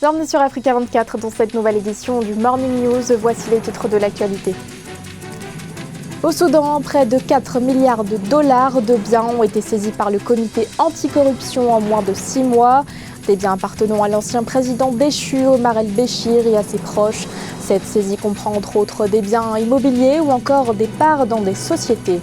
Bienvenue sur Africa 24 dans cette nouvelle édition du Morning News. Voici les titres de l'actualité. Au Soudan, près de 4 milliards de dollars de biens ont été saisis par le comité anticorruption en moins de 6 mois. Des biens appartenant à l'ancien président déchu Omar el-Béchir et à ses proches. Cette saisie comprend entre autres des biens immobiliers ou encore des parts dans des sociétés.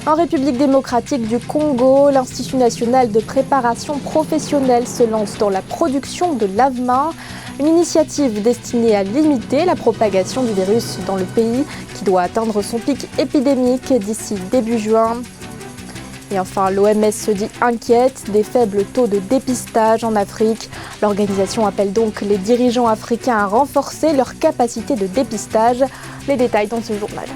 En République démocratique du Congo, l'Institut national de préparation professionnelle se lance dans la production de lave-mains, une initiative destinée à limiter la propagation du virus dans le pays qui doit atteindre son pic épidémique d'ici début juin. Et enfin, l'OMS se dit inquiète des faibles taux de dépistage en Afrique. L'organisation appelle donc les dirigeants africains à renforcer leur capacité de dépistage. Les détails dans ce journal.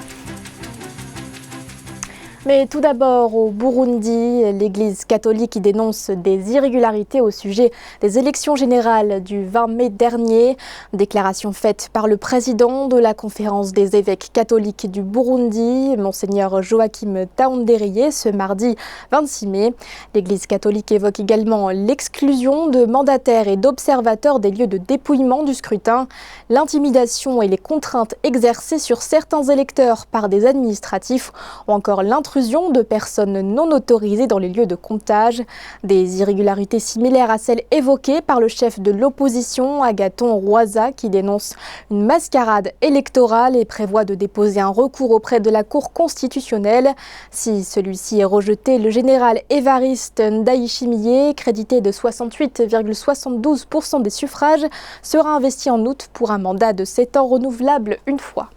Mais tout d'abord, au Burundi, l'Église catholique y dénonce des irrégularités au sujet des élections générales du 20 mai dernier. Déclaration faite par le président de la conférence des évêques catholiques du Burundi, Monseigneur Joachim Taondérié, ce mardi 26 mai. L'Église catholique évoque également l'exclusion de mandataires et d'observateurs des lieux de dépouillement du scrutin, l'intimidation et les contraintes exercées sur certains électeurs par des administratifs ou encore l'intrusion de personnes non autorisées dans les lieux de comptage. Des irrégularités similaires à celles évoquées par le chef de l'opposition, Agathon Rwasa, qui dénonce une mascarade électorale et prévoit de déposer un recours auprès de la Cour constitutionnelle. Si celui-ci est rejeté, le général Évariste Ndayishimiye, crédité de 68,72% des suffrages, sera investi en août pour un mandat de 7 ans renouvelable une fois.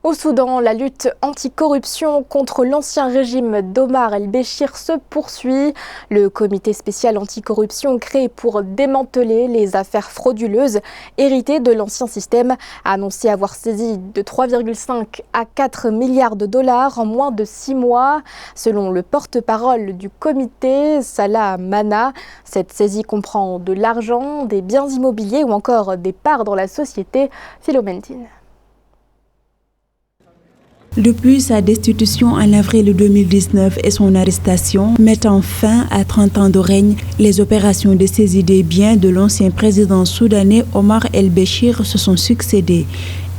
Au Soudan, la lutte anticorruption contre l'ancien régime d'Omar el-Béchir se poursuit. Le comité spécial anticorruption créé pour démanteler les affaires frauduleuses héritées de l'ancien système a annoncé avoir saisi de 3,5 à 4 milliards de dollars en moins de 6 mois. Selon le porte-parole du comité, Salah Mana, cette saisie comprend de l'argent, des biens immobiliers ou encore des parts dans la société. Philomentine. Depuis sa destitution en avril 2019 et son arrestation, mettant fin à 30 ans de règne, les opérations de saisie des biens de l'ancien président soudanais Omar el-Béchir se sont succédées.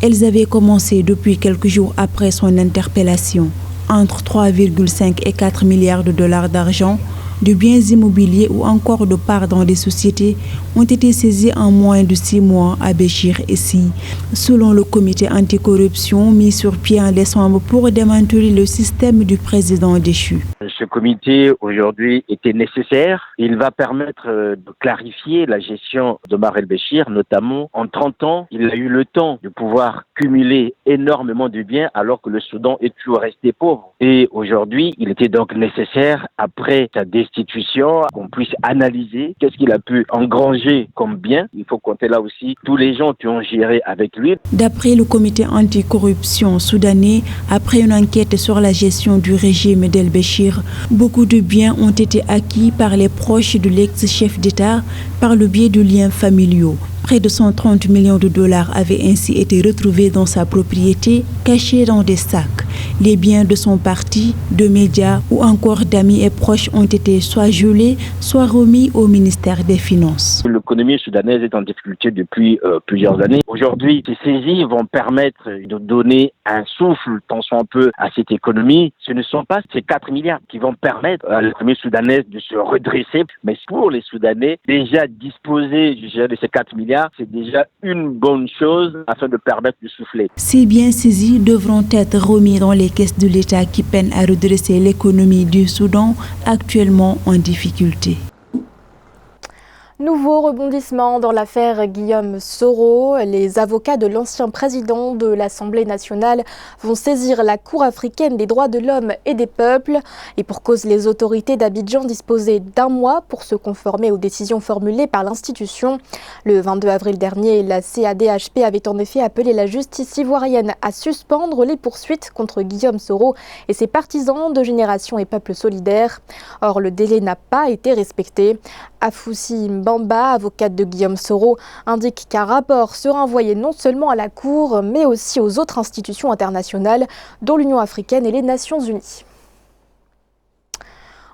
Elles avaient commencé depuis quelques jours après son interpellation. Entre 3,5 et 4 milliards de dollars d'argent, de biens immobiliers ou encore de parts dans des sociétés ont été saisis en moins de 6 mois à Béchir ici, selon le comité anticorruption mis sur pied en décembre pour démanteler le système du président déchu. Ce comité aujourd'hui était nécessaire. Il va permettre de clarifier la gestion d'Omar el-Béchir, notamment en 30 ans. Il a eu le temps de pouvoir cumuler énormément de biens alors que le Soudan est toujours resté pauvre. Et aujourd'hui, il était donc nécessaire, après sa destitution, qu'on puisse analyser qu'est-ce qu'il a pu engranger comme bien. Il faut compter là aussi tous les gens qui ont géré avec lui. D'après le comité anticorruption soudanais, après une enquête sur la gestion du régime d'el-Béchir, beaucoup de biens ont été acquis par les proches de l'ex-chef d'État par le biais de liens familiaux. Près de 130 millions de dollars avaient ainsi été retrouvés dans sa propriété, cachés dans des sacs. Les biens de son parti, de médias ou encore d'amis et proches ont été soit gelés, soit remis au ministère des Finances. L'économie soudanaise est en difficulté depuis plusieurs années. Aujourd'hui, ces saisies vont permettre de donner un souffle, tant soit un peu, à cette économie. Ce ne sont pas ces 4 milliards qui vont permettre à l'économie soudanaise de se redresser, mais pour les Soudanais, déjà disposer de ces 4 milliards, c'est déjà une bonne chose afin de permettre de souffler. Ces biens saisis devront être remis dans les caisses de l'État qui peinent à redresser l'économie du Soudan, actuellement en difficulté. Nouveau rebondissement dans l'affaire Guillaume Soro. Les avocats de l'ancien président de l'Assemblée nationale vont saisir la Cour africaine des droits de l'homme et des peuples. Et pour cause, les autorités d'Abidjan disposaient d'1 mois pour se conformer aux décisions formulées par l'institution. Le 22 avril dernier, la CADHP avait en effet appelé la justice ivoirienne à suspendre les poursuites contre Guillaume Soro et ses partisans de Génération et Peuple solidaire. Or, le délai n'a pas été respecté. Afoussi Mbamba, avocate de Guillaume Soro, indique qu'un rapport sera envoyé non seulement à la Cour, mais aussi aux autres institutions internationales, dont l'Union africaine et les Nations unies.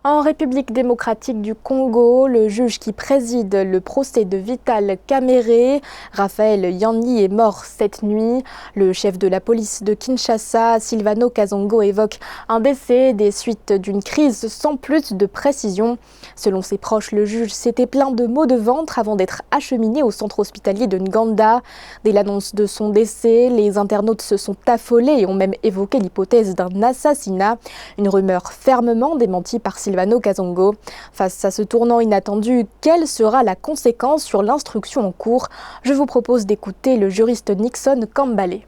En République démocratique du Congo, le juge qui préside le procès de Vital Kamerhe, Raphaël Yanni, est mort cette nuit. Le chef de la police de Kinshasa, Silvano Kasongo, évoque un décès des suites d'une crise sans plus de précision. Selon ses proches, le juge s'était plaint de maux de ventre avant d'être acheminé au centre hospitalier de Nganda. Dès l'annonce de son décès, les internautes se sont affolés et ont même évoqué l'hypothèse d'un assassinat. Une rumeur fermement démentie par Silvano Kasongo. Face à ce tournant inattendu, quelle sera la conséquence sur l'instruction en cours? Je vous propose d'écouter le juriste Nixon Kambale.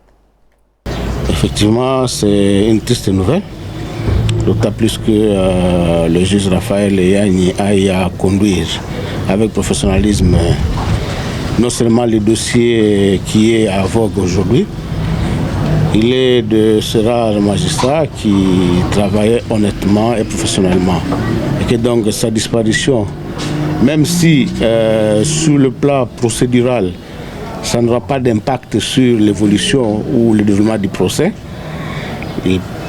Effectivement, c'est une triste nouvelle, d'autant plus que le juge Raphaël Yanni a à conduire avec professionnalisme non seulement le dossier qui est à vogue aujourd'hui. Il est de ce rare magistrat qui travaillait honnêtement et professionnellement. Et que donc sa disparition, même si sur le plan procédural, ça n'aura pas d'impact sur l'évolution ou le déroulement du procès,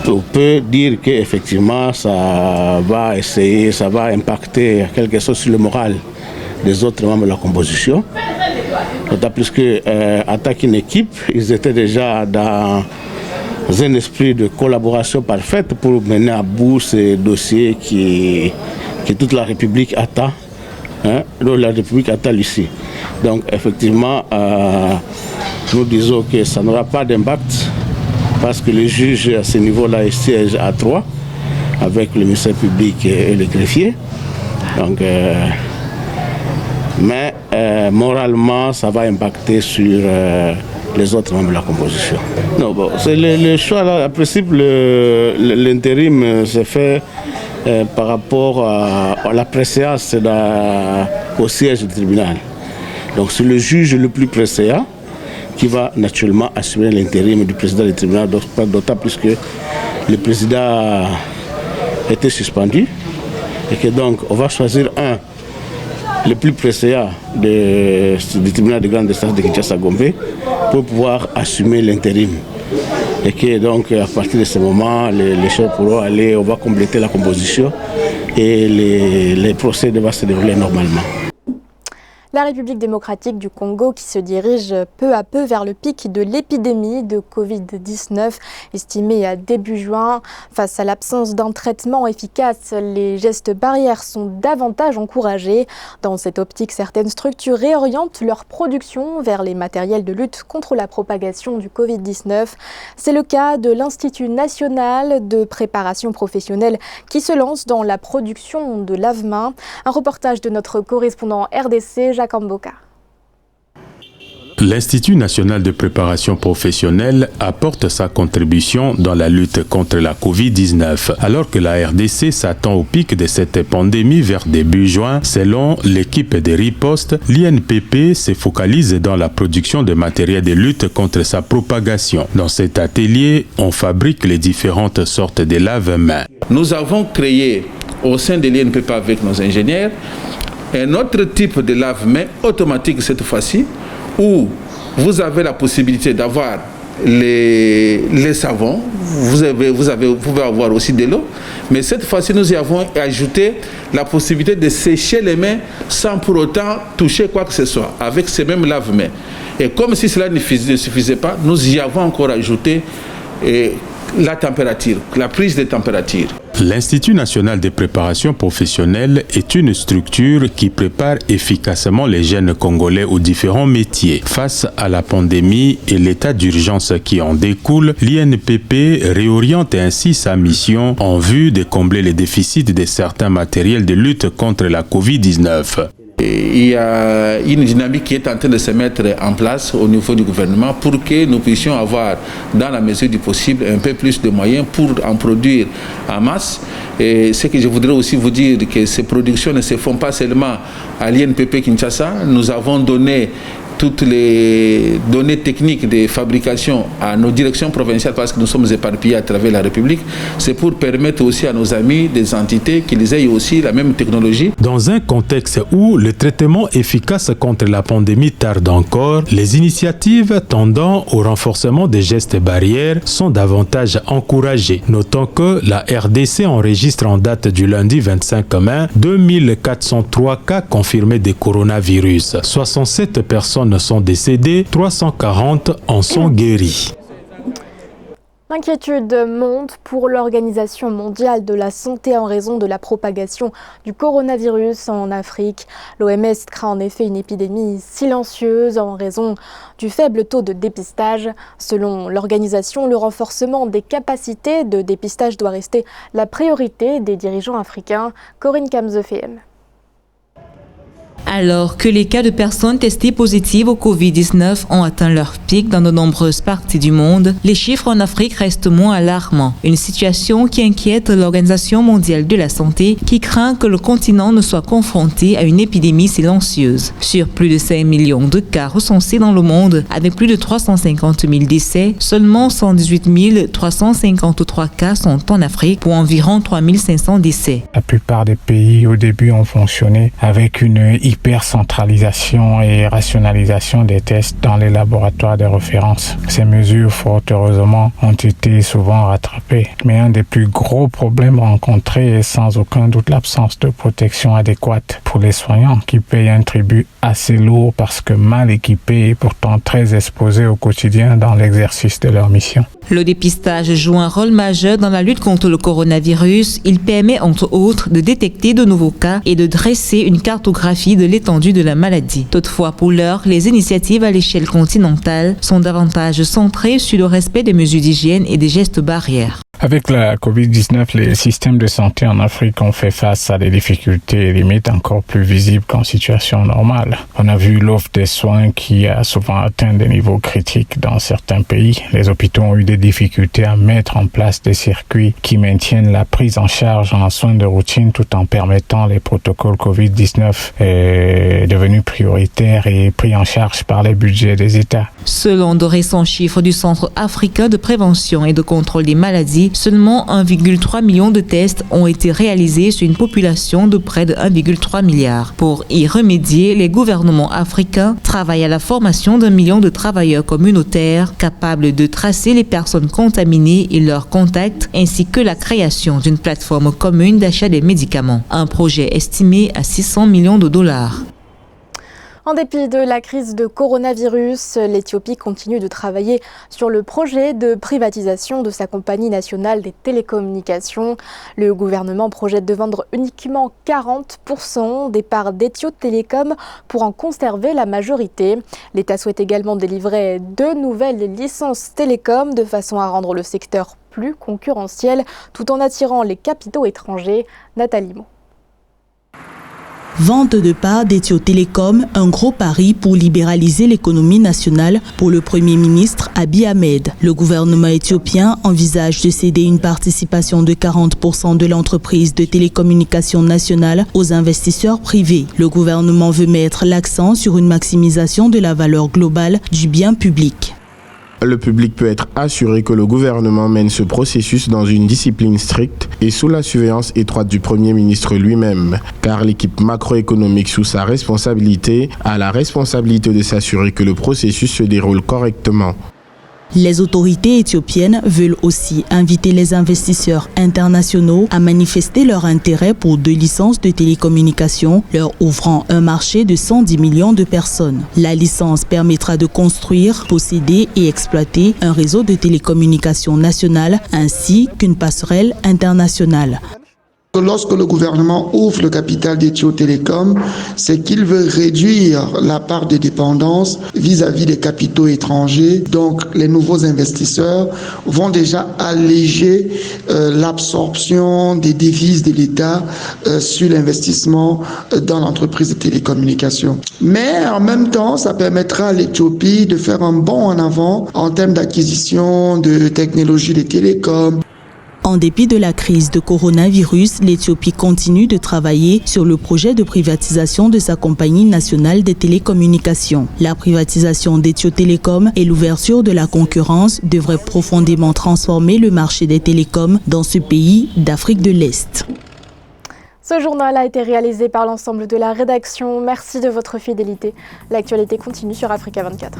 on peut dire qu'effectivement ça va impacter quelque chose sur le moral des autres membres de la composition. D'autant plus qu'en tant qu'une équipe, ils étaient déjà dans un esprit de collaboration parfaite pour mener à bout ces dossiers que toute la République attend, dont la République attend ici. Donc effectivement, nous disons que ça n'aura pas d'impact parce que les juges à ce niveau-là siègent à 3 avec le ministère public et le greffier. Donc, mais moralement, ça va impacter sur les autres membres de la composition. Non, bon, c'est le choix là. En principe, l'intérim se fait par rapport à la préséance au siège du tribunal. Donc c'est le juge le plus presséant qui va naturellement assumer l'intérim du président du tribunal, d'autant plus que le président était suspendu et que donc on va choisir le plus presséant du tribunal de grande instance de Kinshasa-Gombe pour pouvoir assumer l'intérim. Et que donc à partir de ce moment, les chefs pourront aller, on va compléter la composition et les procès vont se dérouler normalement. La République démocratique du Congo qui se dirige peu à peu vers le pic de l'épidémie de Covid-19 estimée à début juin. Face à l'absence d'un traitement efficace, les gestes barrières sont davantage encouragés. Dans cette optique, certaines structures réorientent leur production vers les matériels de lutte contre la propagation du Covid-19. C'est le cas de l'Institut national de préparation professionnelle qui se lance dans la production de lave-mains. Un reportage de notre correspondant RDC, Jacques Amboka. L'Institut national de préparation professionnelle apporte sa contribution dans la lutte contre la Covid-19. Alors que la RDC s'attend au pic de cette pandémie vers début juin, selon l'équipe de riposte, l'INPP se focalise dans la production de matériel de lutte contre sa propagation. Dans cet atelier, on fabrique les différentes sortes de lave-mains. Nous avons créé au sein de l'INPP avec nos ingénieurs un autre type de lave-mains automatique cette fois-ci, où vous avez la possibilité d'avoir les savons, vous pouvez avoir aussi de l'eau, mais cette fois-ci nous y avons ajouté la possibilité de sécher les mains sans pour autant toucher quoi que ce soit, avec ces mêmes lave-mains. Et comme si cela ne suffisait pas, nous y avons encore ajouté la température, la prise de température. L'Institut national de préparation professionnelle est une structure qui prépare efficacement les jeunes Congolais aux différents métiers. Face à la pandémie et l'état d'urgence qui en découle, l'INPP réoriente ainsi sa mission en vue de combler les déficits de certains matériels de lutte contre la Covid-19. Il y a une dynamique qui est en train de se mettre en place au niveau du gouvernement pour que nous puissions avoir, dans la mesure du possible, un peu plus de moyens pour en produire en masse. Et ce que je voudrais aussi vous dire, que ces productions ne se font pas seulement à l'INPP Kinshasa. Nous avons donné toutes les données techniques de fabrication à nos directions provinciales parce que nous sommes éparpillés à travers la République. C'est pour permettre aussi à nos amis des entités qu'ils aient aussi la même technologie. Dans un contexte où le traitement efficace contre la pandémie tarde encore, les initiatives tendant au renforcement des gestes barrières sont davantage encouragées. Notons que la RDC enregistre en date du lundi 25 mai 2403 cas confirmés de coronavirus. 67 personnes sont décédées, 340 en sont guéries. L'inquiétude monte pour l'Organisation mondiale de la santé en raison de la propagation du coronavirus en Afrique. L'OMS craint en effet une épidémie silencieuse en raison du faible taux de dépistage. Selon l'organisation, le renforcement des capacités de dépistage doit rester la priorité des dirigeants africains. Corinne Kamzefem. Alors que les cas de personnes testées positives au Covid-19 ont atteint leur pic dans de nombreuses parties du monde, les chiffres en Afrique restent moins alarmants. Une situation qui inquiète l'Organisation mondiale de la santé qui craint que le continent ne soit confronté à une épidémie silencieuse. Sur plus de 5 millions de cas recensés dans le monde, avec plus de 350 000 décès, seulement 118 353 cas sont en Afrique pour environ 3 500 décès. La plupart des pays au début ont fonctionné avec une hypercentralisation et rationalisation des tests dans les laboratoires de référence. Ces mesures, fort heureusement, ont été souvent rattrapées. Mais un des plus gros problèmes rencontrés est sans aucun doute l'absence de protection adéquate pour les soignants qui payent un tribut assez lourd parce que mal équipés et pourtant très exposés au quotidien dans l'exercice de leur mission. Le dépistage joue un rôle majeur dans la lutte contre le coronavirus. Il permet entre autres de détecter de nouveaux cas et de dresser une cartographie de l'étendue de la maladie. Toutefois, pour l'heure, les initiatives à l'échelle continentale sont davantage centrées sur le respect des mesures d'hygiène et des gestes barrières. Avec la COVID-19, les systèmes de santé en Afrique ont fait face à des difficultés limites encore plus visibles qu'en situation normale. On a vu l'offre des soins qui a souvent atteint des niveaux critiques dans certains pays. Les hôpitaux ont eu des difficultés à mettre en place des circuits qui maintiennent la prise en charge en soins de routine tout en permettant les protocoles COVID-19 devenus prioritaires et pris en charge par les budgets des États. Selon de récents chiffres du Centre africain de prévention et de contrôle des maladies, seulement 1,3 million de tests ont été réalisés sur une population de près de 1,3 milliard. Pour y remédier, les gouvernements africains travaillent à la formation d'1 million de travailleurs communautaires capables de tracer les personnes contaminées et leurs contacts, ainsi que la création d'une plateforme commune d'achat des médicaments. Un projet estimé à 600 millions de dollars. En dépit de la crise de coronavirus, l'Éthiopie continue de travailler sur le projet de privatisation de sa compagnie nationale des télécommunications. Le gouvernement projette de vendre uniquement 40% des parts d'Ethio Telecom pour en conserver la majorité. L'État souhaite également délivrer 2 nouvelles licences télécom de façon à rendre le secteur plus concurrentiel tout en attirant les capitaux étrangers. Nathalie Mo. Vente de parts d'Ethio Telecom, un gros pari pour libéraliser l'économie nationale pour le Premier ministre Abiy Ahmed. Le gouvernement éthiopien envisage de céder une participation de 40% de l'entreprise de télécommunications nationale aux investisseurs privés. Le gouvernement veut mettre l'accent sur une maximisation de la valeur globale du bien public. Le public peut être assuré que le gouvernement mène ce processus dans une discipline stricte et sous la surveillance étroite du Premier ministre lui-même, car l'équipe macroéconomique sous sa responsabilité a la responsabilité de s'assurer que le processus se déroule correctement. Les autorités éthiopiennes veulent aussi inviter les investisseurs internationaux à manifester leur intérêt pour 2 licences de télécommunications, leur ouvrant un marché de 110 millions de personnes. La licence permettra de construire, posséder et exploiter un réseau de télécommunications national ainsi qu'une passerelle internationale. Lorsque le gouvernement ouvre le capital d'Ethio Telecom, c'est qu'il veut réduire la part de dépendance vis-à-vis des capitaux étrangers. Donc, les nouveaux investisseurs vont déjà alléger l'absorption des devises de l'État sur l'investissement dans l'entreprise de télécommunications. Mais en même temps, ça permettra à l'Éthiopie de faire un bond en avant en termes d'acquisition de technologies de télécom. En dépit de la crise de coronavirus, l'Éthiopie continue de travailler sur le projet de privatisation de sa compagnie nationale des télécommunications. La privatisation d'Ethio Telecom et l'ouverture de la concurrence devraient profondément transformer le marché des télécoms dans ce pays d'Afrique de l'Est. Ce journal a été réalisé par l'ensemble de la rédaction. Merci de votre fidélité. L'actualité continue sur Africa 24.